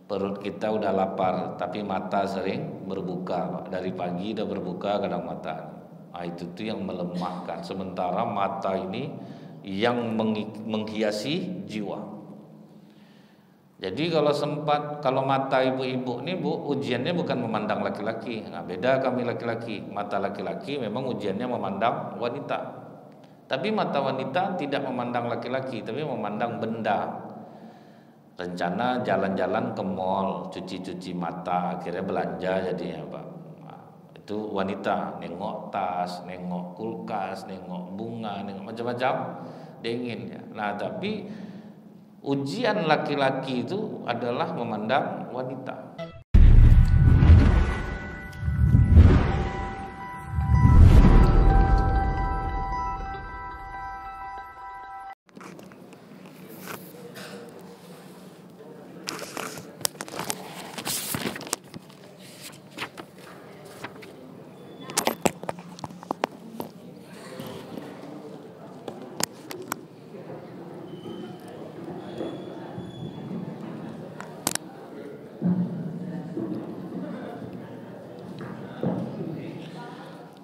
perut kita udah lapar, tapi mata sering berbuka, Pak. Dari pagi udah berbuka kadang mata. Nah, itu tuh yang melemahkan. Sementara mata ini yang menghiasi jiwa. Jadi kalau mata ibu-ibu ini Bu, ujiannya bukan memandang laki-laki. Nah, beda kami laki-laki. Mata laki-laki memang ujiannya memandang wanita. Tapi mata wanita tidak memandang laki-laki, tapi memandang benda. Rencana jalan-jalan ke mall, cuci-cuci mata, akhirnya belanja jadinya Pak. Nah, itu wanita, nengok tas, nengok kulkas, nengok bunga, nengok macam-macam, dia ingin ya. Nah, tapi ujian laki-laki itu adalah memandang wanita.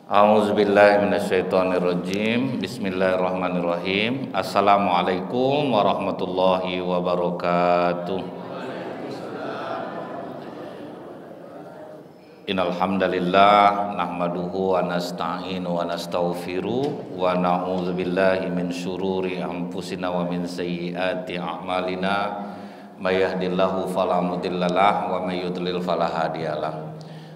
A'udzubillahiminasyaitonirrajim. Bismillahirrahmanirrahim. Assalamualaikum warahmatullahi wabarakatuh. Innal hamdalillah nahmaduhu wa nasta'inu wa nastaghfiruh wa na'udzubillahi min syururi anfusina wa min sayyiati a'malina. May yahdihillahu fala mudhillalah wa may yudlil fala hadiyalah.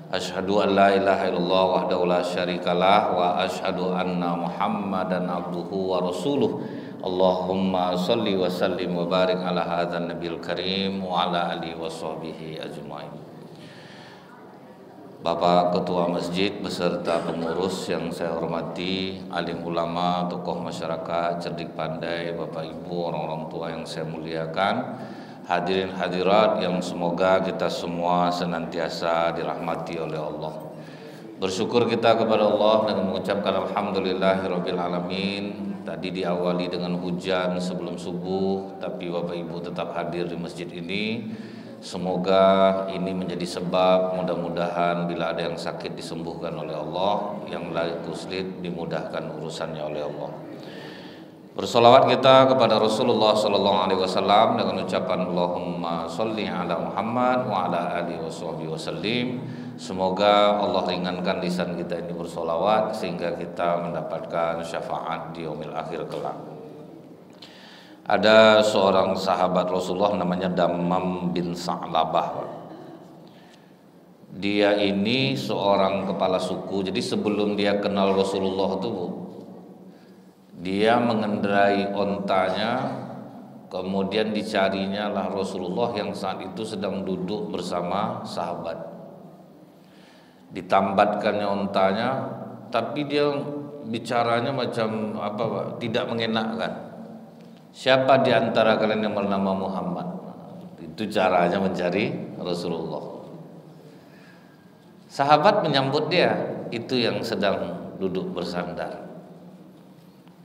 Asyhadu an la ilaha illallah wahdahu la syarikalah wa asyhadu anna Muhammadan abduhu wa rasuluh. Allahumma shalli wa sallim wa barik ala hadzal nabiyil karim wa ala alihi washabbihi ajmain. Bapak Ketua Masjid beserta pengurus yang saya hormati, alim ulama, tokoh masyarakat, cerdik pandai, Bapak Ibu, orang-orang tua yang saya muliakan, hadirin hadirat yang semoga kita semua senantiasa dirahmati oleh Allah. Bersyukur kita kepada Allah dengan mengucapkan alhamdulillahirabbil alamin. Tadi diawali dengan hujan sebelum subuh, tapi Bapak Ibu tetap hadir di masjid ini. Semoga ini menjadi sebab mudah-mudahan bila ada yang sakit disembuhkan oleh Allah, yang lagi sulit dimudahkan urusannya oleh Allah. Bersolawat kita kepada Rasulullah sallallahu alaihi wasallam dengan ucapan Allahumma sholli ala Muhammad wa ala alihi wasallim. Semoga Allah ringankan lisan kita ini bersolawat sehingga kita mendapatkan syafaat di yaumil akhir kelak. Ada seorang sahabat Rasulullah namanya Dammam bin Sa'labah. Dia ini seorang kepala suku. Jadi sebelum dia kenal Rasulullah itu, dia mengendarai ontanya, kemudian dicarinya lah Rasulullah yang saat itu sedang duduk bersama sahabat. Ditambatkannya ontanya, tapi dia bicaranya macam apa Pak? Tidak mengenakkan. Siapa di antara kalian yang bernama Muhammad? Itu caranya mencari Rasulullah. Sahabat menyambut dia, itu yang sedang duduk bersandar.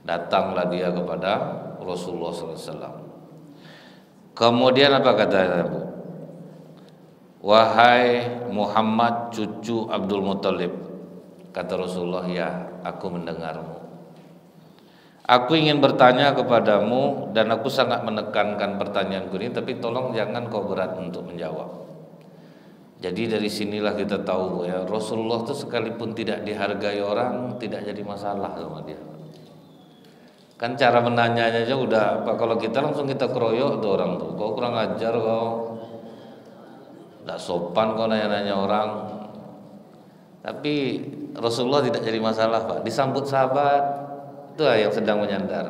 Datanglah dia kepada Rasulullah SAW. Kemudian apa katanya Bu? Wahai Muhammad cucu Abdul Muthalib. Kata Rasulullah, ya aku mendengarmu. Aku ingin bertanya kepadamu dan aku sangat menekankan pertanyaanku ini, tapi tolong jangan kau berat untuk menjawab. Jadi dari sinilah kita tahu ya, Rasulullah itu sekalipun tidak dihargai orang tidak jadi masalah sama dia. Kan cara menanyanya aja udah apa, kalau kita langsung kita keroyok tuh orang tuh, kau kurang ajar kau, tidak sopan kau nanya-nanya orang. Tapi Rasulullah tidak jadi masalah Pak, disambut sahabat. Itulah yang sedang menyandar.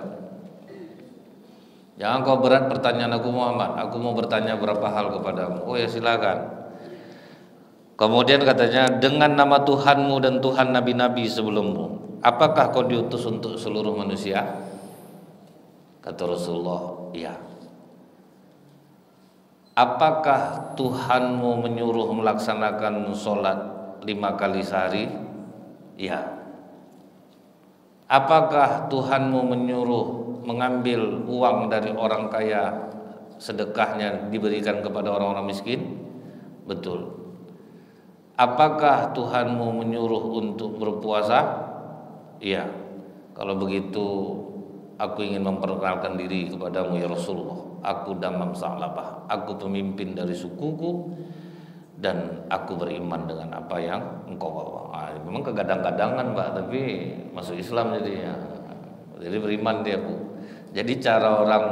Jangan kau berat pertanyaan aku Muhammad, aku mau bertanya berapa hal kepadamu. Oh ya silakan. Kemudian katanya, dengan nama Tuhanmu dan Tuhan nabi-nabi sebelummu, apakah kau diutus untuk seluruh manusia? Kata Rasulullah, iya. Apakah Tuhanmu menyuruh melaksanakan sholat 5 kali sehari? Iya. Apakah Tuhanmu menyuruh mengambil uang dari orang kaya, sedekahnya diberikan kepada orang-orang miskin? Betul. Apakah Tuhanmu menyuruh untuk berpuasa? Iya. Kalau begitu aku ingin memperkenalkan diri kepadamu ya Rasulullah. Aku Damam Sa'labah. Aku pemimpin dari sukuku dan aku beriman dengan apa yang engkau bawa. Memang kegadang-gadangan Pak, tapi masuk Islam jadi ya. Jadi beriman dia Bu. Jadi cara orang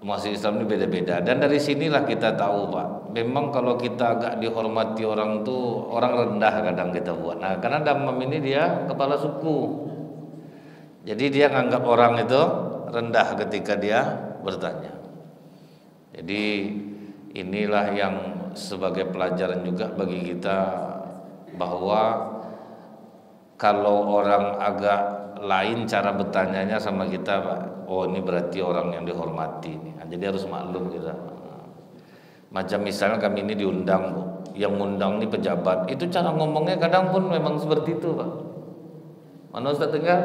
masuk Islam ini beda-beda. Dan dari sinilah kita tahu Pak, memang kalau kita agak dihormati orang tuh, orang rendah kadang kita buat. Nah karena Damam ini dia kepala suku, jadi dia nganggap orang itu rendah ketika dia bertanya. Jadi inilah yang sebagai pelajaran juga bagi kita, bahwa kalau orang agak lain cara bertanyanya sama kita Pak, oh ini berarti orang yang dihormati. Nah, jadi harus maklum kita. Macam misalnya kami ini diundang Bu, yang ngundang ini pejabat, itu cara ngomongnya kadang pun memang seperti itu Pak. Mana Ustaz tinggal?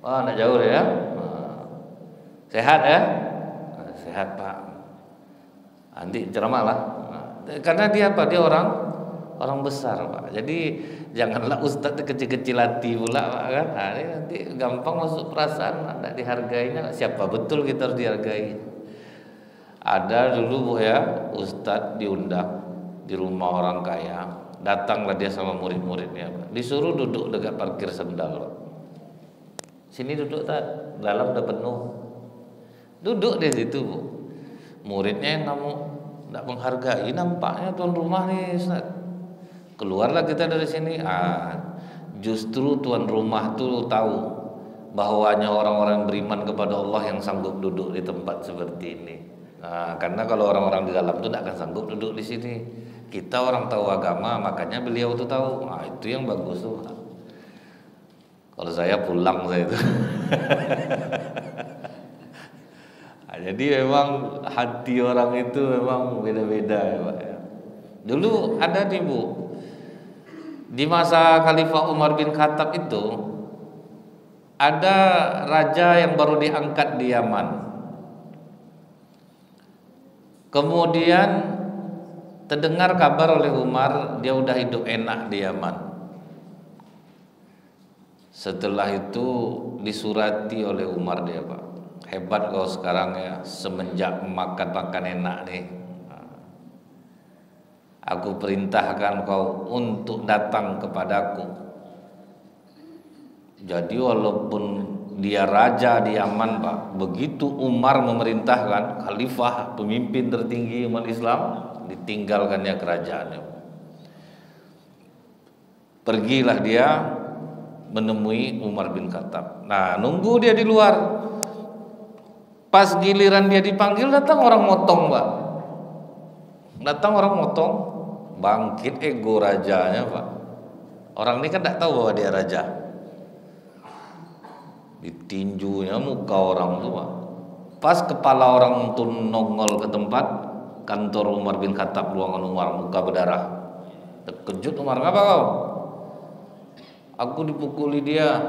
Wah, nak jauh ya. Sehat ya? Sehat Pak. Nanti ceramah lah. Karena dia apa? Dia orang besar Pak. Jadi janganlah Ustaz kecil-kecil hati pula Pak kan. Nah, ini nanti gampang masuk perasaan, tidak dihargainya. Siapa betul kita harus dihargai. Ada dulu Bu ya, Ustaz diundang di rumah orang kaya. Datanglah dia sama murid-muridnya Pak. Disuruh duduk dekat parkir sendal Pak. Sini duduk tak, dalam udah penuh. Duduk di situ Bu. Muridnya yang kamu tidak menghargai, nampaknya tuan rumah nih Ustaz. Keluarlah kita dari sini. Justru tuan rumah tuh tahu bahwanya orang-orang beriman kepada Allah yang sanggup duduk di tempat seperti ini. Karena kalau orang-orang di dalam itu tidak akan sanggup duduk di sini. Kita orang tahu agama, makanya beliau tuh tahu. Itu yang bagus tuh. Kalau saya pulang saya itu. Jadi memang hati orang itu memang beda-beda ya Pak. Dulu ada nih Bu, di masa Khalifah Umar bin Khattab itu ada raja yang baru diangkat di Yaman. Kemudian terdengar kabar oleh Umar dia udah hidup enak di Yaman. Setelah itu disurati oleh Umar dia Pak, hebat kau sekarang ya, semenjak makan enak nih. Aku perintahkan kau untuk datang kepadaku. Jadi walaupun dia raja di Yaman Pak, begitu Umar memerintahkan, khalifah, pemimpin tertinggi umat Islam, ditinggalkannya kerajaannya. Pergilah dia menemui Umar bin Khattab. Nah, nunggu dia di luar. Pas giliran dia dipanggil, datang orang motong Pak. Datang orang motong, bangkit ego rajanya Pak. Orang ini kan tidak tahu bahwa dia raja. Ditinjunya muka orang tuh Pak. Pas kepala orang itu nongol ke tempat kantor Umar bin Khattab, ruangan Umar, muka berdarah. Terkejut Umar, ngapa kau? Aku dipukuli dia.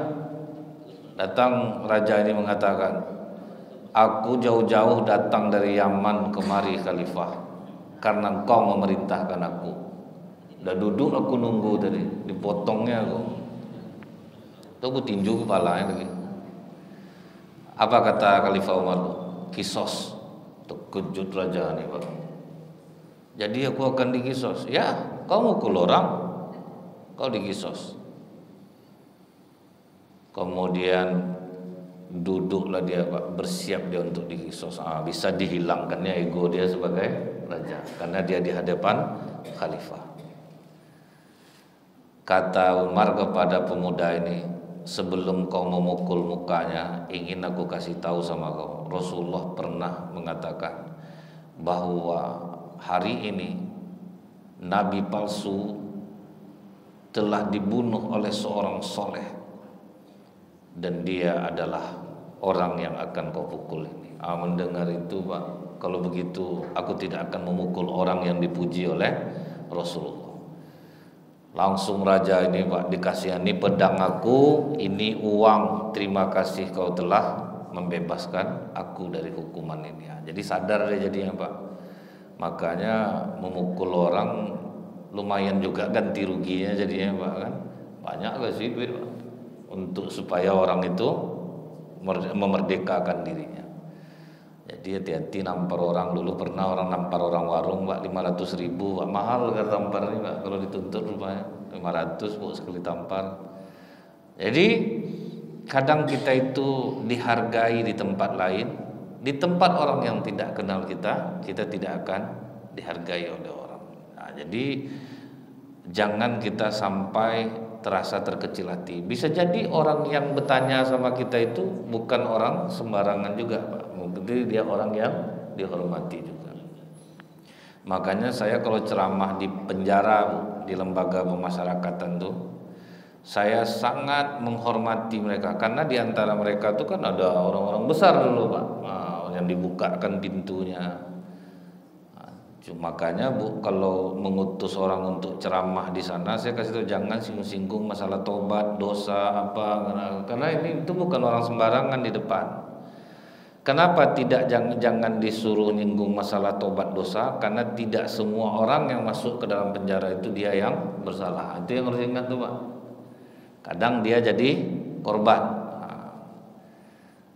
Datang raja ini mengatakan, aku jauh-jauh datang dari Yaman kemari Khalifah karena engkau memerintahkan aku. Udah duduk aku nunggu tadi, dipotongnya aku. Tuh aku tinju kepalanya lagi. Apa kata Khalifah Umar? Kisos. Terkejut raja ini Pak. Jadi aku akan dikisos. Ya, kau mukul orang, kau dikisos. Kemudian duduklah dia Pak, bersiap dia untuk dikisos. Bisa dihilangkannya ego dia sebagai raja karena dia di hadapan khalifah. Kata Umar kepada pemuda ini, sebelum kau memukul mukanya, ingin aku kasih tahu sama kau, Rasulullah pernah mengatakan bahwa hari ini nabi palsu telah dibunuh oleh seorang soleh dan dia adalah orang yang akan kau pukul ini. Mendengar itu Pak, kalau begitu aku tidak akan memukul orang yang dipuji oleh Rasulullah. Langsung raja ini Pak dikasihani pedang aku, ini uang, terima kasih kau telah membebaskan aku dari hukuman ini. Jadi sadar dia jadinya Pak. Makanya memukul orang lumayan juga ganti ruginya jadinya Pak kan. Banyak gak sih duit Pak? Untuk supaya orang itu memerdekakan dirinya. Jadi hati-hati nampar orang. Dulu pernah orang nampar orang warung Pak 500.000 Pak. Mahal kan tampar ini Pak. Kalau dituntut rupanya 500 Pak sekali tampar. Jadi kadang kita itu dihargai di tempat lain, di tempat orang yang tidak kenal kita tidak akan dihargai oleh orang. Nah, jadi jangan kita sampai terasa terkecil hati. Bisa jadi orang yang bertanya sama kita itu bukan orang sembarangan juga Pak. Mungkin dia orang yang dihormati juga. Makanya saya kalau ceramah di penjara, di lembaga pemasyarakatan tuh, saya sangat menghormati mereka karena di antara mereka tuh kan ada orang-orang besar dulu Pak, yang dibukakan pintunya. Makanya Bu, kalau mengutus orang untuk ceramah di sana, saya kasih tahu jangan singgung-singgung masalah tobat, dosa apa, karena ini itu bukan orang sembarangan di depan. Kenapa tidak jangan disuruh nyinggung masalah tobat dosa? Karena tidak semua orang yang masuk ke dalam penjara itu dia yang bersalah. Itu yang harus ingat tuh Pak. Kadang dia jadi korban.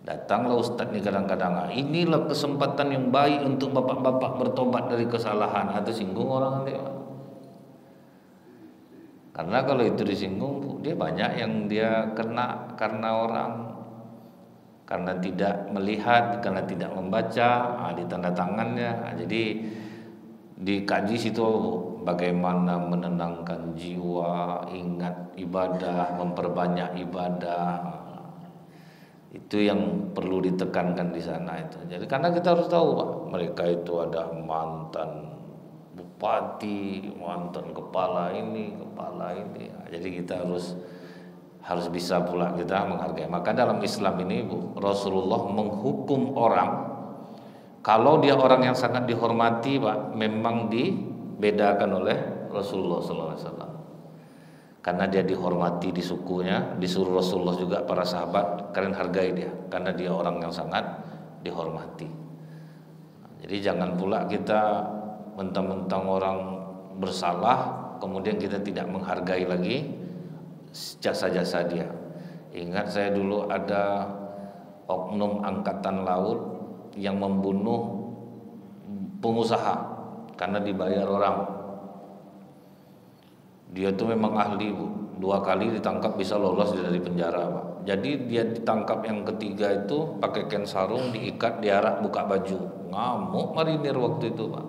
Datanglah ustadz nih kadang-kadang, inilah kesempatan yang baik untuk bapak-bapak bertobat dari kesalahan. Atau singgung orang nanti Pak. Karena kalau itu disinggung, dia banyak yang dia kena karena orang, karena tidak melihat, karena tidak membaca, ditanda tangannya. Jadi dikaji situ bagaimana menenangkan jiwa, ingat ibadah, memperbanyak ibadah. Itu yang perlu ditekankan di sana itu. Jadi karena kita harus tahu Pak, mereka itu ada mantan bupati, mantan kepala ini. Jadi kita harus bisa pula kita menghargai. Maka dalam Islam ini Bu, Rasulullah menghukum orang kalau dia orang yang sangat dihormati Pak, memang dibedakan oleh Rasulullah SAW. Karena dia dihormati di sukunya, disuruh Rasulullah juga para sahabat kalian hargai dia, karena dia orang yang sangat dihormati. Jadi jangan pula kita mentang-mentang orang bersalah kemudian kita tidak menghargai lagi jasa-jasa dia. Ingat saya dulu ada oknum angkatan laut yang membunuh pengusaha karena dibayar orang. Dia tuh memang ahli Bu, 2 kali ditangkap bisa lolos dari penjara Pak. Jadi dia ditangkap yang ketiga itu pakai kain sarung, diikat, diarak, buka baju. Ngamuk marinir waktu itu Pak.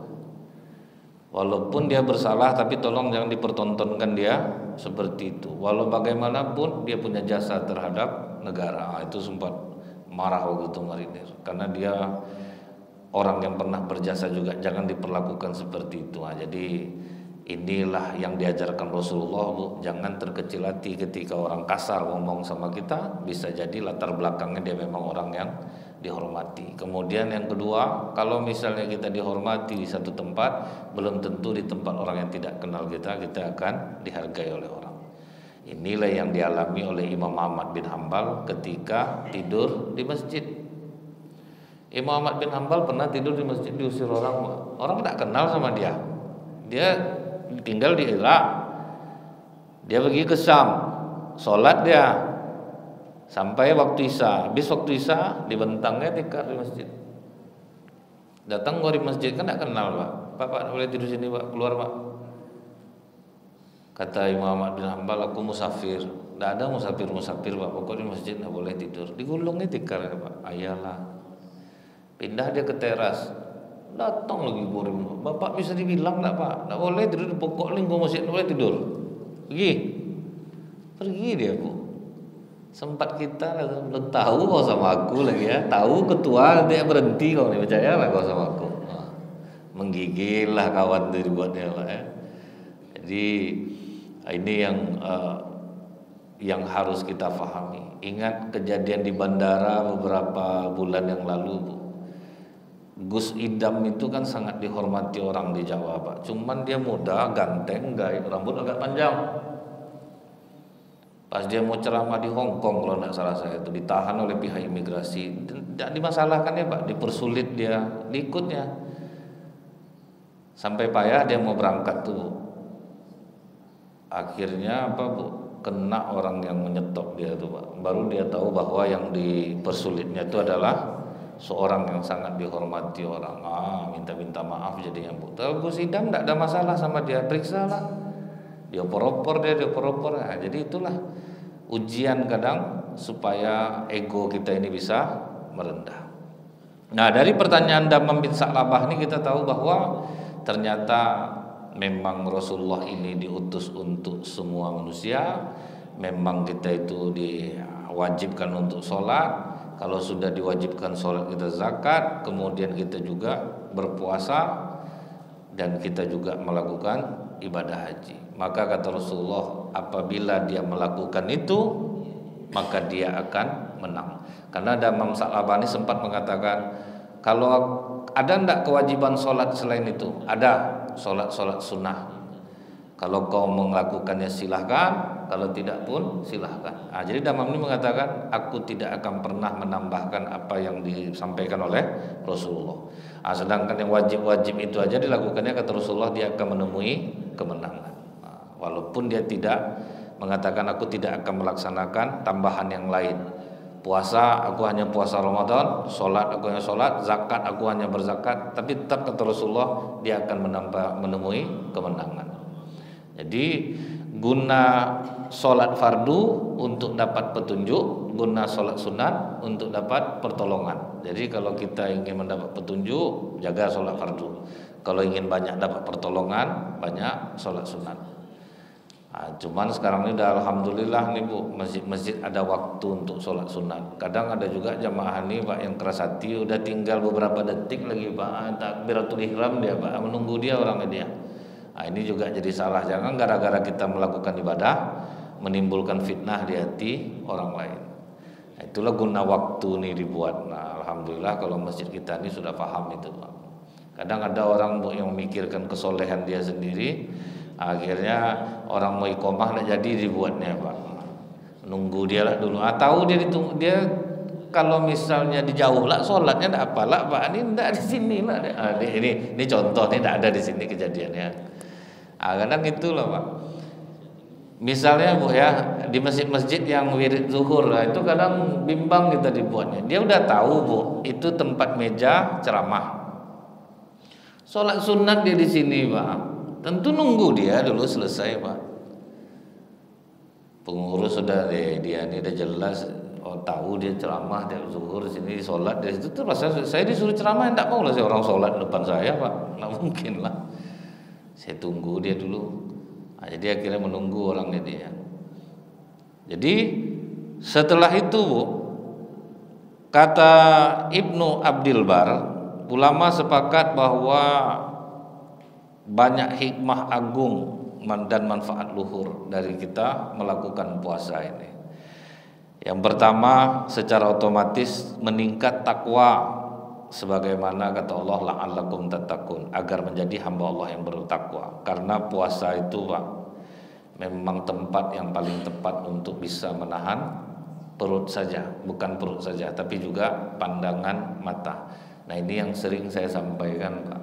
Walaupun dia bersalah tapi tolong jangan dipertontonkan dia seperti itu. Walau bagaimanapun dia punya jasa terhadap negara. Itu sempat marah waktu itu marinir karena dia orang yang pernah berjasa juga, jangan diperlakukan seperti itu. Jadi inilah yang diajarkan Rasulullah Bu, jangan terkecil hati ketika orang kasar ngomong sama kita, bisa jadi latar belakangnya dia memang orang yang dihormati. Kemudian yang kedua, kalau misalnya kita dihormati di satu tempat, belum tentu di tempat orang yang tidak kenal kita akan dihargai oleh orang. Inilah yang dialami oleh Imam Ahmad bin Hanbal ketika tidur di masjid. Imam Ahmad bin Hanbal pernah tidur di masjid, diusir orang tidak kenal sama dia. Dia tinggal di Irak, dia pergi ke Syam, sholat dia sampai waktu Isya. Habis waktu Isya dibentangnya tikar di masjid. Datang gua di masjid kan tidak kenal Pak boleh tidur sini Pak, keluar Pak. Kata Imam Ahmad bin Hanbal, aku musafir. Tidak ada musafir Pak, pokoknya di masjid tidak boleh tidur. Digulungnya tikar ya Pak. Ayalah. Pindah dia ke teras. Datang lagi boring. Bapak bisa dibilang enggak Pak? Enggak boleh tidur di pokok lingkup masjid, enggak boleh tidur. Pergi dia Bu. Sempat kita belum tahu kau sama aku lagi ya. Tahu ketua dia berhenti kau nih, percayalah kau sama aku. Menggigil lah kawan itu dibuatnya Pak ya. Jadi ini yang harus kita pahami. Ingat kejadian di bandara beberapa bulan yang lalu Bu. Gus Idam itu kan sangat dihormati orang di Jawa Pak. Cuman dia muda, ganteng, rambut agak panjang. Pas dia mau ceramah di Hong Kong kalau tidak salah saya itu ditahan oleh pihak imigrasi. Tidak dimasalahkan ya Pak, dipersulit dia, diikutnya. Sampai payah dia mau berangkat tuh, Bu. Akhirnya apa, Bu? Kena orang yang menyetop dia tuh, Pak. Baru dia tahu bahwa yang dipersulitnya itu adalah seorang yang sangat dihormati orang. Minta-minta maaf jadinya, Bu. Tahu Bu sidang tidak ada masalah sama dia, periksa lah. Dia oper-oper, dia oper-oper. Nah, jadi itulah ujian kadang supaya ego kita ini bisa merendah. Nah, dari pertanyaan Damam bin Sa'labah ini kita tahu bahwa ternyata memang Rasulullah ini diutus untuk semua manusia. Memang kita itu diwajibkan untuk sholat. Kalau sudah diwajibkan sholat, kita zakat. Kemudian kita juga berpuasa. Dan kita juga melakukan ibadah haji. Maka kata Rasulullah, apabila dia melakukan itu, maka dia akan menang. Karena Damam Sa'labah ini sempat mengatakan, kalau ada enggak kewajiban sholat selain itu? Ada, sholat sunnah. Kalau kau melakukannya silahkan, kalau tidak pun silahkan. Jadi Damam ini mengatakan, aku tidak akan pernah menambahkan apa yang disampaikan oleh Rasulullah. Sedangkan yang wajib-wajib itu aja dilakukannya kata Rasulullah, dia akan menemui kemenangan. Walaupun dia tidak mengatakan aku tidak akan melaksanakan tambahan yang lain. Puasa aku hanya puasa Ramadan, sholat aku hanya sholat, zakat aku hanya berzakat. Tapi tetap kata Rasulullah, dia akan menemui kemenangan. Jadi guna sholat fardu untuk dapat petunjuk, guna sholat sunat untuk dapat pertolongan. Jadi kalau kita ingin mendapat petunjuk, jaga sholat fardu. Kalau ingin banyak dapat pertolongan, banyak sholat sunat. Cuman sekarang ini udah alhamdulillah nih Bu, masjid-masjid ada waktu untuk sholat sunat. Kadang ada juga jamaah nih Pak yang keras hati, udah tinggal beberapa detik lagi Pak, takbiratul ihram dia Pak, menunggu dia orangnya dia. Ini juga jadi salah. Jangan gara-gara kita melakukan ibadah menimbulkan fitnah di hati orang lain. Itulah guna waktu nih dibuat. Alhamdulillah kalau masjid kita ini sudah paham itu Pak. Kadang ada orang Bu yang memikirkan kesolehan dia sendiri, akhirnya orang mau iqomah tidak jadi dibuatnya Pak. Nunggu dia lah dulu. Tahu dia ditunggu, dia kalau misalnya dijauh lah sholatnya tidak apalah Pak. Ini tidak di sini lah. Ini contoh, ini tidak ada di sini kejadiannya. Kadang itulah Pak. Misalnya Bu ya, di masjid-masjid yang wirid zuhur itu kadang bimbang kita dibuatnya. Dia udah tahu Bu, itu tempat meja ceramah. Sholat sunat dia di sini Pak. Tentu nunggu dia dulu selesai Pak. Pengurus sudah dia ini udah jelas, tahu dia ceramah, dia zuhur sini sholat, dari situ tuh saya disuruh ceramah, tidak mau lah saya orang sholat depan saya Pak, nggak mungkin lah. Saya tunggu dia dulu. Jadi akhirnya menunggu orangnya dia. Jadi setelah itu Bu, kata Ibnu Abdil Bar, ulama sepakat bahwa banyak hikmah agung dan manfaat luhur dari kita melakukan puasa ini. Yang pertama, secara otomatis meningkat takwa, sebagaimana kata Allah la'allakum tattaqun, agar menjadi hamba Allah yang bertakwa. Karena puasa itu Pak, memang tempat yang paling tepat untuk bisa menahan perut saja, bukan perut saja, tapi juga pandangan mata. Nah ini yang sering saya sampaikan Pak.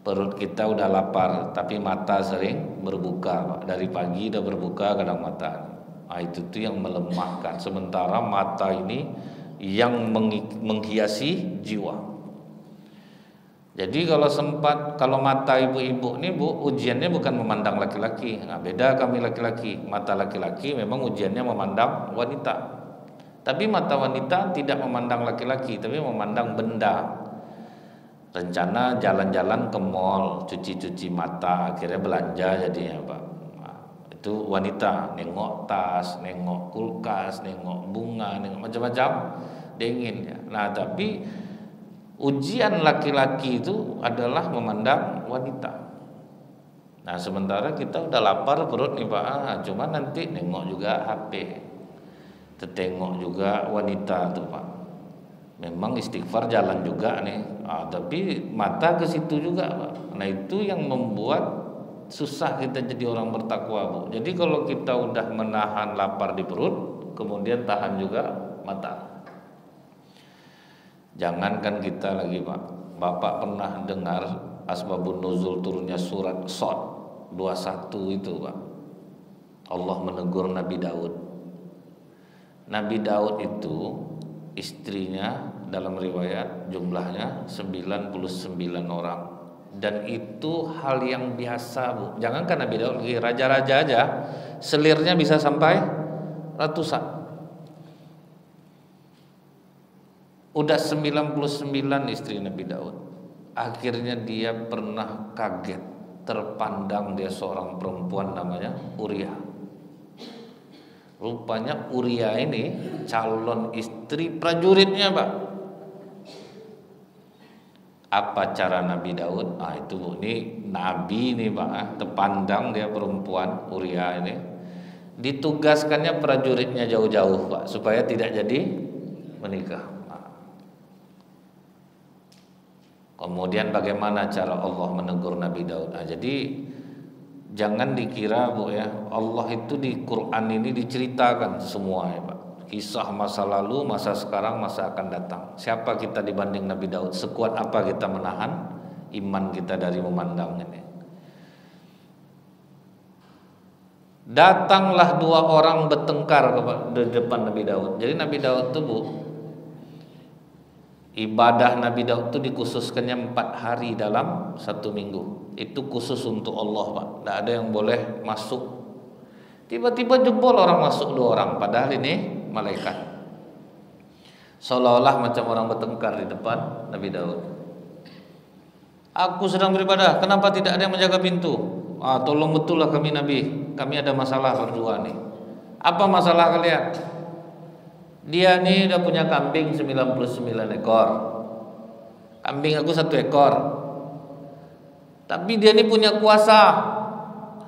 Perut kita udah lapar, tapi mata sering berbuka Pak. Dari pagi udah berbuka kadang mata. Itu tuh yang melemahkan. Sementara mata ini yang menghiasi jiwa. Jadi kalau mata ibu-ibu ini Bu, ujiannya bukan memandang laki-laki. Beda kami laki-laki. Mata laki-laki memang ujiannya memandang wanita. Tapi mata wanita tidak memandang laki-laki, tapi memandang benda. Rencana jalan-jalan ke mall, cuci-cuci mata, akhirnya belanja jadinya Pak. Itu wanita, nengok tas, nengok kulkas, nengok bunga, nengok macam-macam, dia ingin ya. Nah tapi ujian laki-laki itu adalah memandang wanita. Nah sementara kita udah lapar perut nih Pak, cuma nanti nengok juga HP, tetengok juga wanita tuh Pak. Memang istighfar jalan juga nih, tapi mata ke situ juga Pak. Nah itu yang membuat susah kita jadi orang bertakwa Bu. Jadi kalau kita udah menahan lapar di perut, kemudian tahan juga mata. Jangankan kita lagi Pak, Bapak pernah dengar asbabun nuzul turunnya surat Shad 21 itu Pak. Allah menegur Nabi Daud. Nabi Daud itu istrinya dalam riwayat jumlahnya 99 orang. Dan itu hal yang biasa Bu. Jangankan Nabi Daud, lagi raja-raja aja selirnya bisa sampai ratusan. Udah 99 istri Nabi Daud. Akhirnya dia pernah kaget, terpandang dia seorang perempuan namanya Uriah. Rupanya Uriah ini calon istri prajuritnya Pak. Apa cara Nabi Daud? Itu Bu, ini Nabi nih Pak, terpandang dia perempuan Uriah ini. Ditugaskannya prajuritnya jauh-jauh Pak, supaya tidak jadi menikah. Kemudian bagaimana cara Allah menegur Nabi Daud? Jadi jangan dikira Bu ya, Allah itu di Quran ini diceritakan semua ya Pak. Kisah masa lalu, masa sekarang, masa akan datang. Siapa kita dibanding Nabi Daud? Sekuat apa kita menahan iman kita dari memandang ini? Datanglah dua orang bertengkar di depan Nabi Daud. Jadi Nabi Daud itu Bu, ibadah Nabi Daud itu dikhususkannya 4 hari dalam 1 minggu. Itu khusus untuk Allah Pak. Tidak ada yang boleh masuk. Tiba-tiba jebol orang masuk 2 orang, padahal ini malaikat. Seolah-olah macam orang bertengkar di depan Nabi Daud. Aku sedang beribadah, kenapa tidak ada yang menjaga pintu? Tolong betul lah kami Nabi, kami ada masalah berdua nih. Apa masalah kalian? Dia nih udah punya kambing 99 ekor. Kambing aku 1 ekor. Tapi dia nih punya kuasa.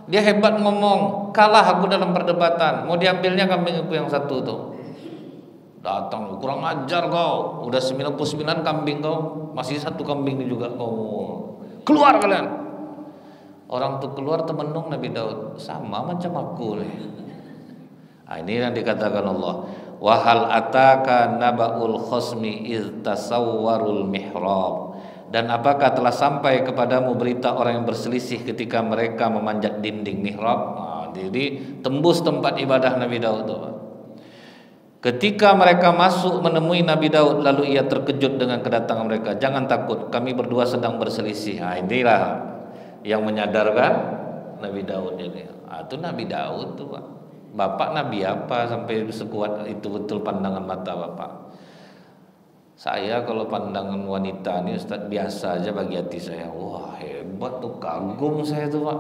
Dia hebat ngomong, kalah aku dalam perdebatan. Mau diambilnya kambing aku yang 1 tuh. Datang, kurang ajar kau. Udah 99 kambing kau, masih 1 kambing ini juga kau. Keluar kalian. Orang tuh keluar temenung Nabi Daud, sama macam aku nih. Ini yang dikatakan Allah. Wahal ataka nabaul khosmi iz tasawwarul mihrab. Dan apakah telah sampai kepadamu berita orang yang berselisih ketika mereka memanjat dinding mihrab? Jadi tembus tempat ibadah Nabi Daud itu. Ketika mereka masuk menemui Nabi Daud, lalu ia terkejut dengan kedatangan mereka. Jangan takut, kami berdua sedang berselisih. Inilah yang menyadarkan Nabi Daud ini. Itu Nabi Daud tuh Pak. Bapak Nabi apa sampai sekuat itu betul pandangan mata Bapak? Saya kalau pandangan wanita ini Ustaz biasa aja bagi hati saya. Wah hebat tuh, kagum saya tuh Pak.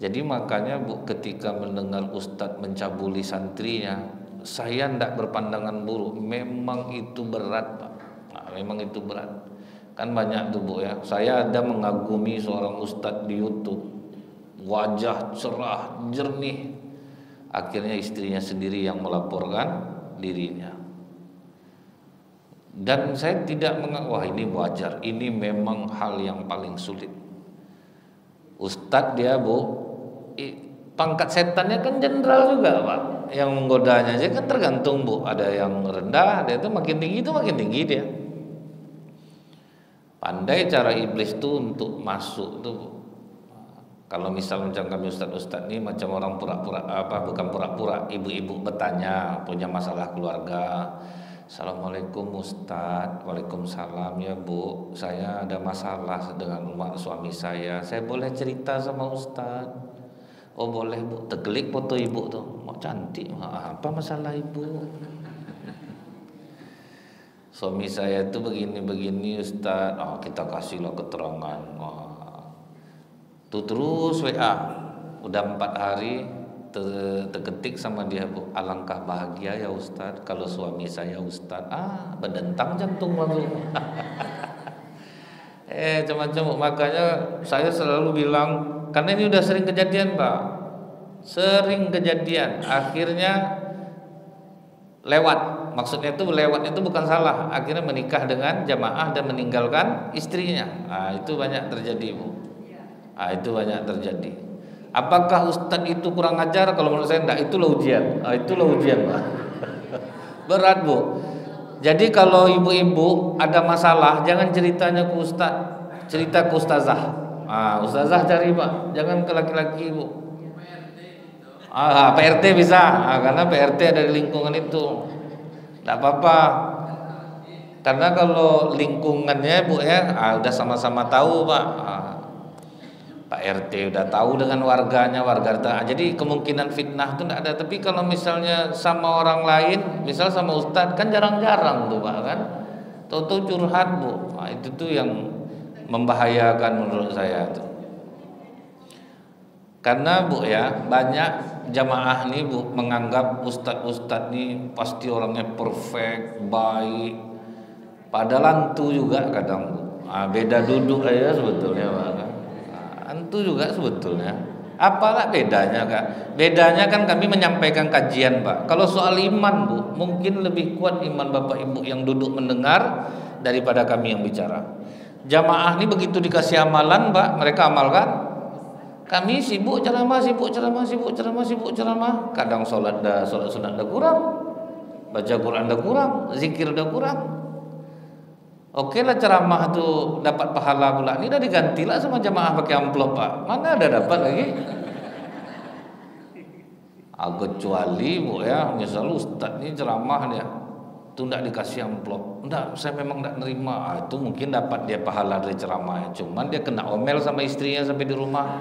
Jadi makanya Bu, ketika mendengar Ustaz mencabuli santrinya, saya tidak berpandangan buruk. Memang itu berat Pak. Memang itu berat. Kan banyak tuh Bu ya. Saya ada mengagumi seorang Ustaz di YouTube. Wajah cerah, jernih. Akhirnya istrinya sendiri yang melaporkan dirinya. Dan saya tidak wah ini wajar, ini memang hal yang paling sulit. Ustadz dia Bu, pangkat setannya kan jenderal juga Pak. Yang menggodanya aja kan tergantung Bu, ada yang rendah, ada itu makin tinggi dia. Pandai cara iblis tuh untuk masuk tuh Bu. Kalau misal macam kami ustaz-ustaz ini macam orang pura-pura bukan pura-pura, ibu-ibu bertanya punya masalah keluarga. Assalamualaikum Ustaz. Waalaikumsalam ya Bu. Saya ada masalah dengan suami saya. Saya boleh cerita sama Ustaz? Oh boleh Bu. Tegelik foto ibu tuh. Mau cantik. Apa masalah ibu? Suami saya tuh begini-begini Ustaz. Kita kasihlah keterangan. Tuh terus WA udah 4 hari terketik sama dia Bu, alangkah bahagia ya Ustadz kalau suami saya Ustadz berdentang jantung baru. Macam-macam. Makanya saya selalu bilang, karena ini udah sering kejadian Pak, sering kejadian, akhirnya lewat. Maksudnya itu lewat itu bukan salah, akhirnya menikah dengan jamaah dan meninggalkan istrinya. Itu banyak terjadi Bu. Itu banyak terjadi. Apakah Ustadz itu kurang ajar? Kalau menurut saya enggak, itulah ujian. Itulah ujian Pak. Berat Bu. Jadi kalau ibu-ibu ada masalah, jangan ceritanya ke ustaz, cerita ke ustazah. Ustazah cari Pak, jangan ke laki-laki ibu. PRT bisa, karena PRT ada di lingkungan itu. Tidak apa-apa. Karena kalau lingkungannya Bu ya, udah sama-sama tahu Pak. Pak RT udah tahu dengan warganya, jadi kemungkinan fitnah itu tidak ada. Tapi kalau misalnya sama orang lain, misal sama ustadz, kan jarang-jarang tuh Pak kan. Tahu-tahu curhat Bu. Itu tuh yang membahayakan menurut saya tuh. Karena Bu ya, banyak jamaah nih Bu menganggap ustadz nih pasti orangnya perfect, baik. Padahal antu juga kadang Bu. Beda duduk aja sebetulnya Pak kan. Antu juga sebetulnya. Apalah bedanya Kak? Bedanya kan kami menyampaikan kajian Pak. Kalau soal iman Bu, mungkin lebih kuat iman Bapak Ibu yang duduk mendengar daripada kami yang bicara. Jamaah ini begitu dikasih amalan Pak, mereka amalkan. Kami sibuk ceramah. Kadang sholat sunat dah kurang, baca Quran dah kurang, zikir dah kurang. Oke lah ceramah tuh dapat pahala pula. Ini udah digantilah sama jamaah pakai amplop Pak. Mana ada dapat lagi? Kecuali Bu ya, misal ustaz ini ceramah dia tuh tidak dikasih amplop. Enggak, saya memang tidak nerima. Itu mungkin dapat dia pahala dari ceramah. Cuman dia kena omel sama istrinya sampai di rumah.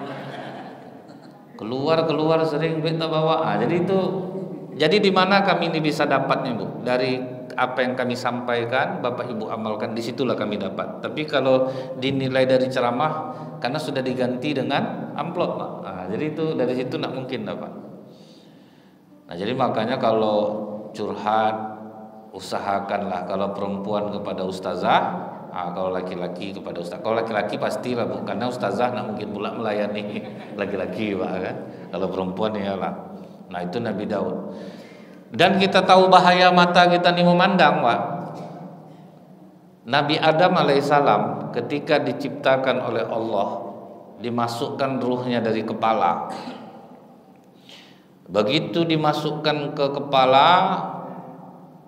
Keluar sering minta bawa. Jadi di mana kami ini bisa dapatnya Bu? Dari apa yang kami sampaikan, Bapak Ibu amalkan, disitulah kami dapat. Tapi kalau dinilai dari ceramah, karena sudah diganti dengan amplop Pak. Jadi itu dari situ tidak mungkin dapat. Jadi makanya kalau curhat, usahakanlah kalau perempuan kepada ustazah, kalau laki-laki kepada ustaz. Kalau laki-laki pastilah Bu, karena ustazah tidak mungkin pula melayani laki-laki Pak kan. Kalau perempuan iyalah. Nah itu Nabi Daud. Dan kita tahu bahaya mata kita nih memandang Pak. Nabi Adam alaihissalam ketika diciptakan oleh Allah, dimasukkan ruhnya dari kepala. Begitu dimasukkan ke kepala,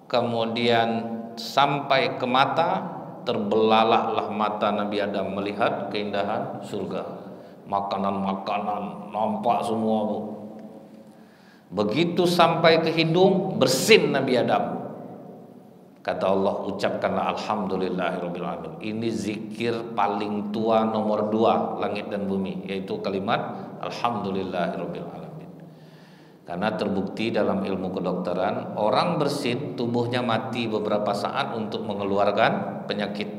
kemudian sampai ke mata, terbelalaklah mata Nabi Adam melihat keindahan surga. Makanan-makanan nampak semua Bu. Begitu sampai ke hidung, bersin Nabi Adam. Kata Allah, ucapkanlah alhamdulillahirabbil alamin. Ini zikir paling tua nomor 2 langit dan bumi, yaitu kalimat alhamdulillahirabbil alamin. Karena terbukti dalam ilmu kedokteran, orang bersin tubuhnya mati beberapa saat untuk mengeluarkan penyakit.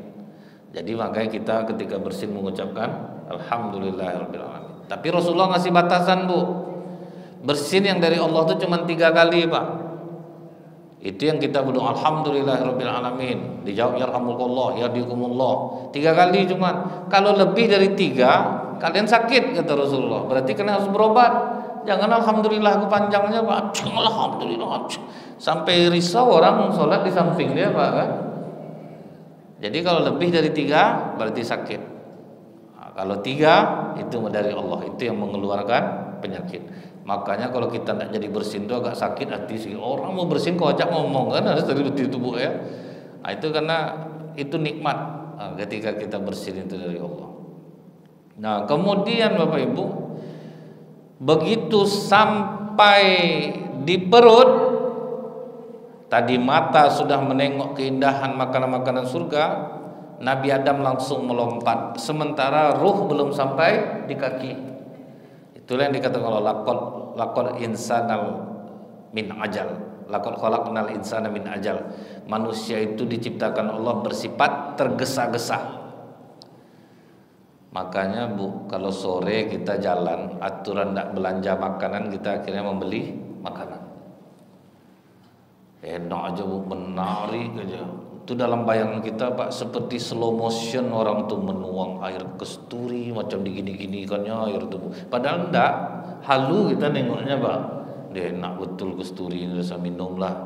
Jadi makanya kita ketika bersin mengucapkan alhamdulillahirabbil alamin. Tapi Rasulullah ngasih batasan Bu. Bersin yang dari Allah itu cuma 3 kali Pak. Itu yang kita berdoa alhamdulillahirabbil alamin. Dijawab yarhamukallah, yahdikumullah. 3 kali cuma. Kalau lebih dari 3, kalian sakit kata Rasulullah. Berarti kalian harus berobat. Jangan alhamdulillah kepanjangnya Pak. Alhamdulillah. Sampai risau orang sholat di samping dia Pak kan. Jadi kalau lebih dari 3 berarti sakit. Kalau 3 itu dari Allah. Itu yang mengeluarkan penyakit. Makanya kalau kita tidak jadi bersin itu agak sakit hati sih. Orang mau bersin kok ajak ngomong kan harus dari betul tubuh ya. Itu karena itu nikmat ketika kita bersin itu dari Allah. Nah kemudian Bapak Ibu, begitu sampai di perut, tadi mata sudah menengok keindahan makanan-makanan surga, Nabi Adam langsung melompat. Sementara ruh belum sampai di kaki. Itulah yang dikatakan Allah, laqad insanal min ajal. Laqad khalaqnal insana min ajal. Manusia itu diciptakan Allah bersifat tergesa-gesa. Makanya Bu, kalau sore kita jalan, aturan tidak belanja makanan, kita akhirnya membeli makanan. Enak aja Bu, menarik aja. Itu dalam bayangan kita Pak, seperti slow motion orang tuh menuang air kesturi macam digini-ginikannya air tuh. Padahal enggak, halu kita nengoknya Pak. Dia enak betul kesturi ini, rasa minum lah.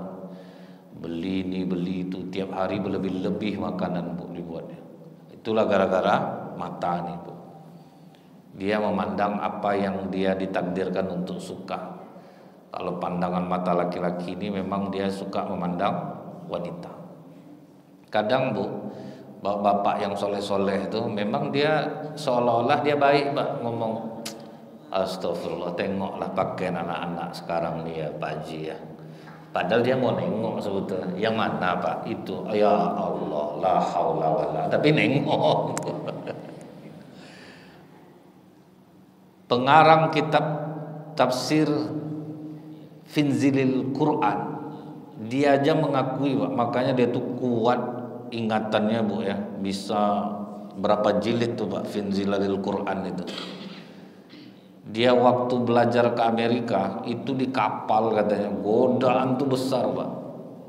Beli ini beli itu, tiap hari berlebih-lebih makanan Bu dibuatnya. Itulah gara-gara mata nih Bu. Dia memandang apa yang dia ditakdirkan untuk suka. Kalau pandangan mata laki-laki ini memang dia suka memandang wanita. Kadang Bu, bapak yang soleh-soleh itu memang dia seolah-olah dia baik Pak, ngomong astagfirullah, tengoklah pakaian anak-anak sekarang nih ya Pak Haji ya. Padahal dia mau nengok sebetulnya. Yang mana Pak? Itu ya Allah, la haula wala. Tapi nengok. Pengarang kitab tafsir Finzilil Quran, dia aja mengakui Pak, makanya dia tuh kuat ingatannya Bu ya. Bisa berapa jilid tuh Pak Finzilil Quran itu. Dia waktu belajar ke Amerika itu di kapal katanya godaan tuh besar Pak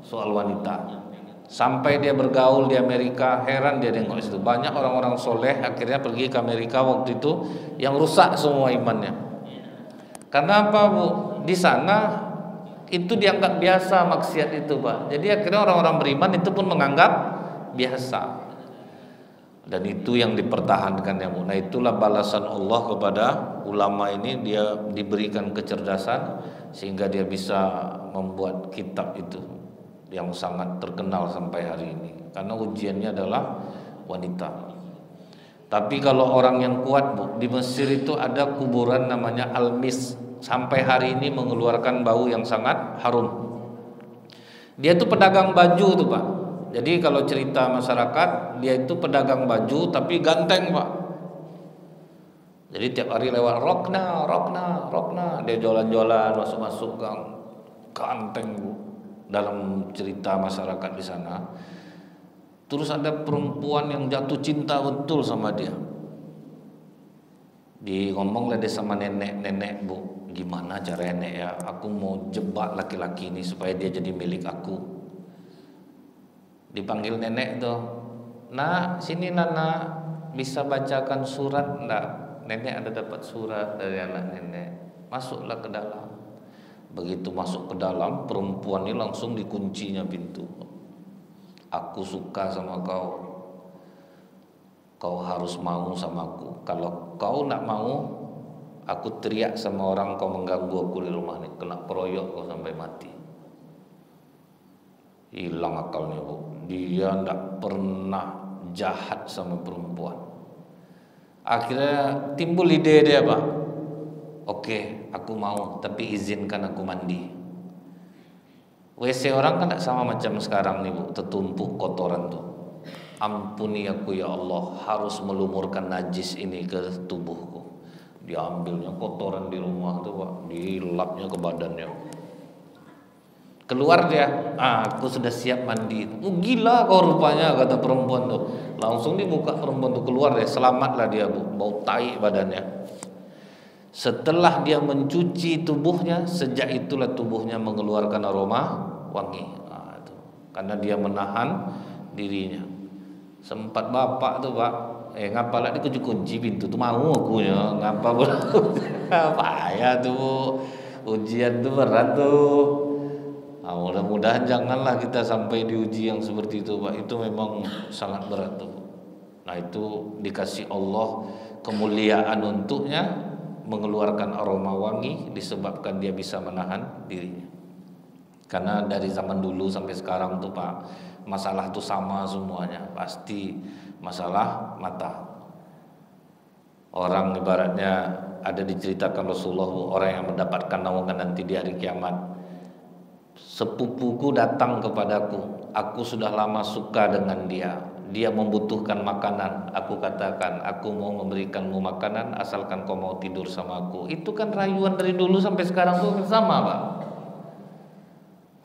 soal wanita. Sampai dia bergaul di Amerika, heran dia nengok situ. Banyak orang-orang soleh akhirnya pergi ke Amerika waktu itu yang rusak semua imannya. Karena apa Bu? Di sana itu dianggap biasa maksiat itu Pak. Jadi akhirnya orang-orang beriman itu pun menganggap biasa. Dan itu yang dipertahankan ya Bu. Nah itulah balasan Allah kepada ulama ini, dia diberikan kecerdasan sehingga dia bisa membuat kitab itu yang sangat terkenal sampai hari ini. Karena ujiannya adalah wanita. Tapi kalau orang yang kuat Bu, di Mesir itu ada kuburan namanya Al-Mis, sampai hari ini mengeluarkan bau yang sangat harum. Dia itu pedagang baju tuh Pak. Jadi kalau cerita masyarakat, dia itu pedagang baju tapi ganteng Pak. Jadi tiap hari lewat Rokna, dia jualan-jualan masuk-masuk gang, ganteng Bu. Dalam cerita masyarakat di sana. Terus ada perempuan yang jatuh cinta betul sama dia. Ngomonglah dia sama nenek Bu, gimana cara nenek ya? Aku mau jebak laki-laki ini supaya dia jadi milik aku. Dipanggil nenek tuh, nak sini Nana, bisa bacakan surat enggak? Nenek ada dapat surat dari anak nenek. Masuklah ke dalam. Begitu masuk ke dalam, perempuan ini langsung dikuncinya pintu. Aku suka sama kau, kau harus mau sama aku. Kalau kau nak mau, aku teriak sama orang kau mengganggu aku di rumah ini, kena peroyok kau sampai mati. Hilang akalnya Bu. Dia tidak pernah jahat sama perempuan. Akhirnya timbul ide dia Pak, oke aku mau, tapi izinkan aku mandi. WC orang kan tidak sama macam sekarang nih Bu, tertumpuk kotoran tuh. Ampuni aku ya Allah, harus melumurkan najis ini ke tubuhku. Diambilnya kotoran di rumah tuh Pak, dilapnya ke badannya. Keluar dia, aku sudah siap mandi. Gila kau rupanya, kata perempuan tuh. Langsung dibuka perempuan tuh, keluar deh, selamatlah dia Bu, bau tai badannya. Setelah dia mencuci tubuhnya, sejak itulah tubuhnya mengeluarkan aroma wangi. Itu. Karena dia menahan dirinya. Sempat bapak tuh Pak, ngapalah dikunci pintu tuh, mau akunya, ngapa pula. Payah tuh, ujian tuh berat tuh. Nah, mudah-mudahan janganlah kita sampai diuji yang seperti itu Pak. Itu memang sangat berat tuh. Nah itu dikasih Allah kemuliaan untuknya, mengeluarkan aroma wangi disebabkan dia bisa menahan dirinya. Karena dari zaman dulu sampai sekarang tuh Pak, masalah tuh sama semuanya, pasti masalah mata. Orang ibaratnya ada diceritakan Rasulullah, orang yang mendapatkan naungan nanti di hari kiamat. Sepupuku datang kepadaku, aku sudah lama suka dengan dia. Dia membutuhkan makanan, aku katakan aku mau memberikanmu makanan asalkan kau mau tidur sama aku. Itu kan rayuan dari dulu sampai sekarang tuh sama Pak.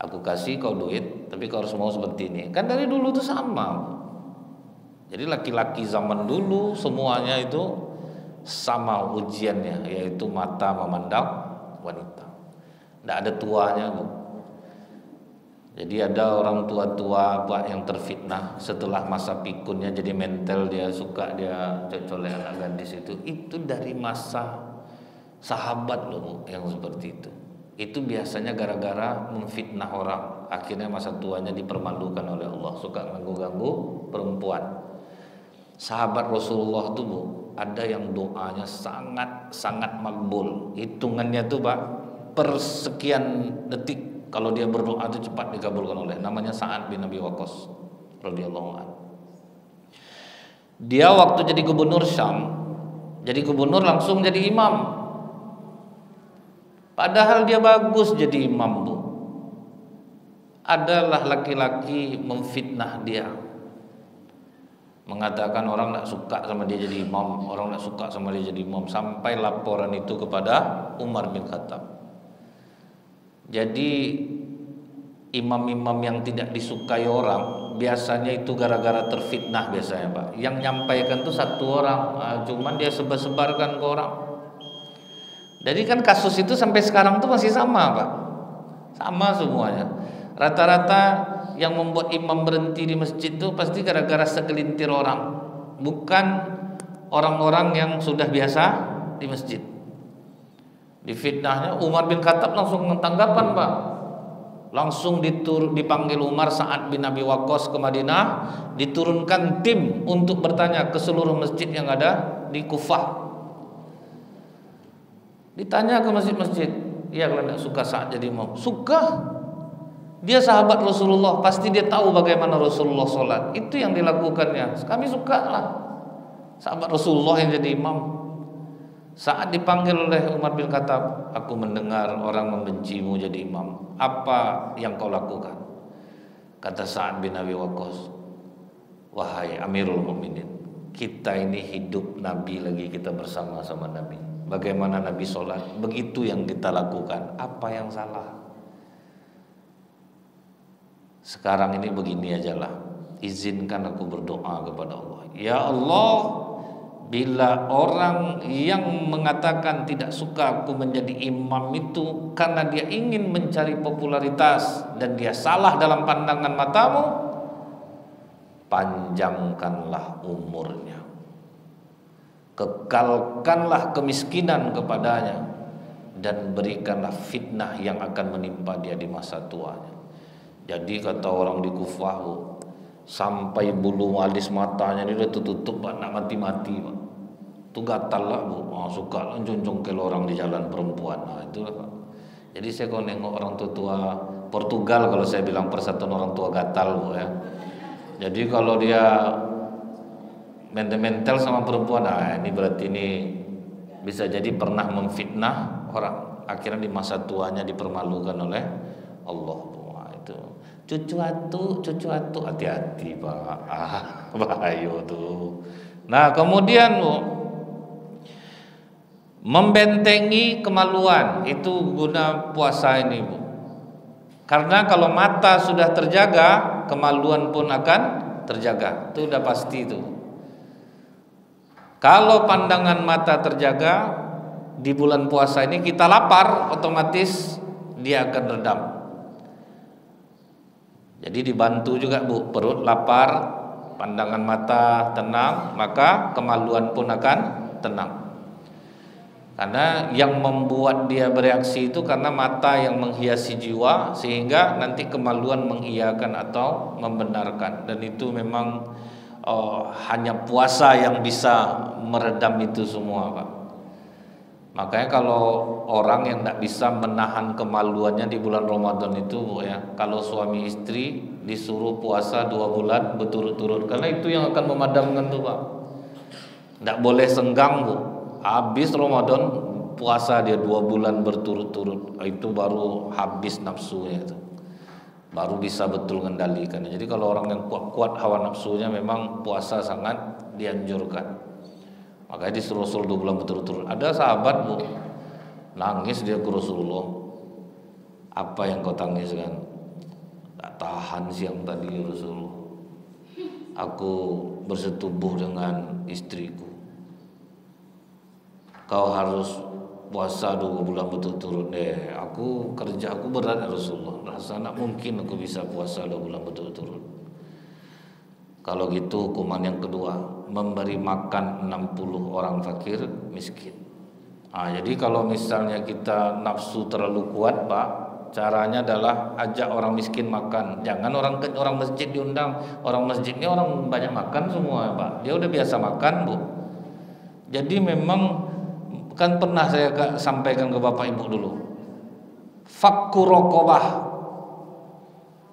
Aku kasih kau duit, tapi kau harus mau seperti ini. Kan dari dulu tuh sama. Jadi laki-laki zaman dulu semuanya itu sama ujiannya, yaitu mata memandang wanita. Tidak ada tuanya Bu. Jadi ada orang tua-tua Pak yang terfitnah setelah masa pikunnya, jadi mental dia suka, dia cocok anak gadis itu dari masa sahabat loh Bu, yang seperti itu. Itu biasanya gara-gara memfitnah orang, akhirnya masa tuanya dipermalukan oleh Allah, suka ganggu-ganggu perempuan. Sahabat Rasulullah tuh Bu, ada yang doanya sangat makbul. Hitungannya tuh Pak, per sekian detik kalau dia berdoa itu cepat dikabulkan oleh, namanya Sa'ad bin Abi Waqqas. radhiyallahu anhu. Dia waktu jadi gubernur Syam, jadi gubernur langsung jadi imam. Padahal dia bagus jadi imam, Bu. Adalah laki-laki memfitnah dia, mengatakan orang tak suka sama dia jadi imam, orang tak suka sama dia jadi imam, sampai laporan itu kepada Umar bin Khattab. Jadi imam-imam yang tidak disukai orang biasanya itu gara-gara terfitnah biasanya, Pak. Yang nyampaikan tuh satu orang, cuman dia sebar-sebarkan ke orang. Jadi kan kasus itu sampai sekarang tuh masih sama, Pak. Sama semuanya. Rata-rata yang membuat imam berhenti di masjid itu pasti gara-gara segelintir orang, bukan orang-orang yang sudah biasa di masjid. Difitnahnya Umar bin Khattab langsung tanggapan, Pak. Langsung dipanggil Umar Sa'ad bin Abi Waqqas ke Madinah, diturunkan tim untuk bertanya ke seluruh masjid yang ada di Kufah. Ditanya ke masjid-masjid, "Iya, kalian tidak suka Sa'ad jadi imam?" "Suka. Dia sahabat Rasulullah, pasti dia tahu bagaimana Rasulullah sholat. Itu yang dilakukannya. Kami suka lah sahabat Rasulullah yang jadi imam." Saat dipanggil oleh Umar bin Khattab, "Aku mendengar orang membencimu jadi imam. Apa yang kau lakukan?" Kata Sa'ad bin Abi Waqqas, "Wahai Amirul Mukminin, kita ini hidup Nabi lagi, kita bersama sama Nabi. Bagaimana Nabi sholat, begitu yang kita lakukan. Apa yang salah? Sekarang ini begini ajalah, izinkan aku berdoa kepada Allah. Ya Allah, bila orang yang mengatakan tidak suka aku menjadi imam itu karena dia ingin mencari popularitas dan dia salah dalam pandangan matamu, panjangkanlah umurnya, kekalkanlah kemiskinan kepadanya, dan berikanlah fitnah yang akan menimpa dia di masa tuanya." Jadi kata orang di Kufah, Bu, sampai bulu alis matanya ini udah tutup, Pak, nak mati-mati, Pak. Itu gatal lah, Bu. Suka lah jonjongkel orang di jalan perempuan. Nah, itulah, Pak. Jadi saya kalau nengok orang tua Portugal, kalau saya bilang persatuan orang tua gatal, Bu, ya. Jadi kalau dia mental sama perempuan, nah ini berarti ini bisa jadi pernah memfitnah orang. Akhirnya di masa tuanya dipermalukan oleh Allah, Bu. Itu cucu atu, hati-hati, Pak. Bahaya tuh. Nah, kemudian, Bu, membentengi kemaluan itu guna puasa ini, Bu. Karena kalau mata sudah terjaga, kemaluan pun akan terjaga. Itu udah pasti itu. Kalau pandangan mata terjaga di bulan puasa ini, kita lapar, otomatis dia akan redam. Jadi dibantu juga, Bu, perut lapar, pandangan mata tenang, maka kemaluan pun akan tenang. Karena yang membuat dia bereaksi itu karena mata yang menghiasi jiwa, sehingga nanti kemaluan mengiyakan atau membenarkan. Dan itu memang hanya puasa yang bisa meredam itu semua, Pak. Makanya kalau orang yang tidak bisa menahan kemaluannya di bulan Ramadan itu, Bu, ya, kalau suami istri disuruh puasa 2 bulan berturut-turut, karena itu yang akan memadamkan tuh, Pak. Tidak boleh senggang, Bu. Habis Ramadan puasa dia 2 bulan berturut-turut, itu baru habis nafsunya itu, baru bisa betul mengendalikan. Jadi kalau orang yang kuat-kuat hawa nafsunya, memang puasa sangat dianjurkan. Makanya disuruh Rasul 2 bulan berturut-turut. Ada sahabat, Bu, nangis dia ke Rasulullah. "Apa yang kau tangiskan?" "Tak tahan siang tadi, Rasulullah. Aku bersetubuh dengan istriku. Kau harus puasa 2 bulan berturut-turut." Aku kerja aku berat, ya Rasulullah. Rasa tak mungkin aku bisa puasa 2 bulan berturut-turut. Kalau gitu hukuman yang kedua, memberi makan 60 orang fakir miskin. Jadi kalau misalnya kita nafsu terlalu kuat, Pak, caranya adalah ajak orang miskin makan. Jangan orang masjid diundang. Orang masjid ini orang banyak makan semua, Pak. Dia udah biasa makan, Bu. Jadi memang kan pernah saya sampaikan ke Bapak Ibu dulu, fakku rokobah,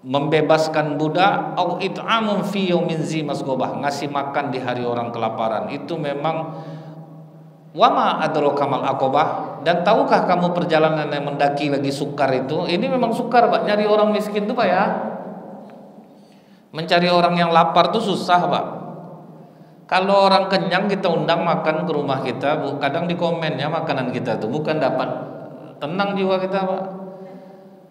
membebaskan budak, au it'amun fi yaumin zi masghobah, ngasih makan di hari orang kelaparan. Itu memang wama adraka mal aqabah. Dan tahukah kamu perjalanan yang mendaki lagi sukar itu? Ini memang sukar Pak, nyari orang miskin tuh Pak ya. Mencari orang yang lapar tuh susah Pak. Kalau orang kenyang kita undang makan ke rumah kita, kadang di komennya makanan kita tuh bukan dapat tenang jiwa kita Pak.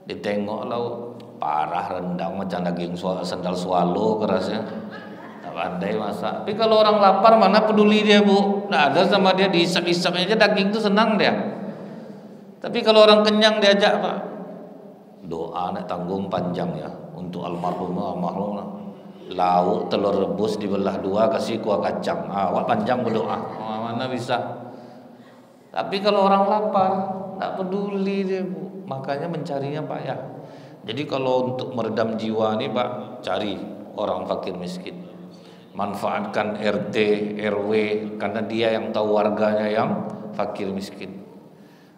Ditengok lau parah rendang macam daging sendal swallow kerasnya, tak pandai masak. Tapi kalau orang lapar mana peduli dia Bu, nggak ada sama dia, diisap-isap aja daging tuh senang dia. Tapi kalau orang kenyang diajak Pak, doa nak tanggung panjang ya untuk almarhumah. Lauk telur rebus dibelah dua kasih kuah kacang, awak panjang berdoa, mana bisa. Tapi kalau orang lapar nggak peduli dia Bu, makanya mencarinya Pak ya. Jadi kalau untuk meredam jiwa nih Pak, cari orang fakir miskin, manfaatkan RT RW karena dia yang tahu warganya yang fakir miskin.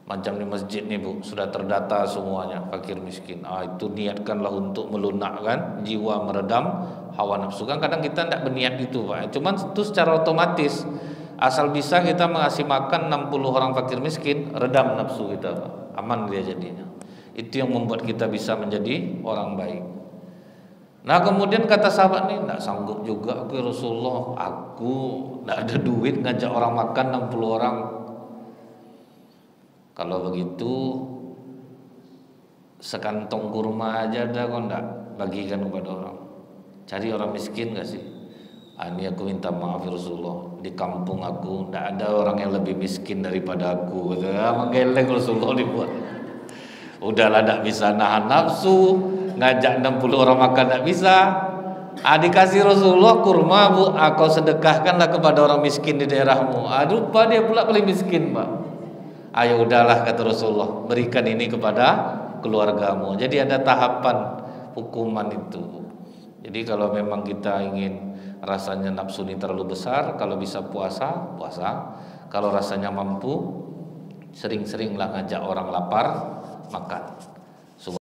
Macam di masjid nih Bu, sudah terdata semuanya fakir miskin. Itu niatkanlah untuk melunakkan jiwa, meredam hawa nafsu. Kan kadang kita tidak berniat itu Pak, cuman itu secara otomatis. Asal bisa kita mengasih makan 60 orang fakir miskin, redam nafsu kita Pak, aman dia jadinya. Itu yang membuat kita bisa menjadi orang baik. Nah kemudian kata sahabat nih, tidak sanggup juga aku ya Rasulullah, aku tidak ada duit ngajak orang makan 60 orang. Kalau begitu sekantong kurma aja dah kau tidak bagikan kepada orang. Cari orang miskin gak sih? Ini aku minta maaf ya Rasulullah, di kampung aku tidak ada orang yang lebih miskin daripada aku. Menggeleng Rasulullah dibuat. Udahlah tidak bisa nahan nafsu, ngajak 60 orang makan tidak bisa. Dikasih Rasulullah kurma Bu, kau sedekahkanlah kepada orang miskin di daerahmu. Lupa dia pula paling miskin Pak. Ayo udahlah kata Rasulullah, berikan ini kepada keluargamu. Jadi ada tahapan hukuman itu. Jadi kalau memang kita ingin rasanya nafsu ini terlalu besar, kalau bisa puasa. Kalau rasanya mampu, sering-seringlah ngajak orang lapar makan.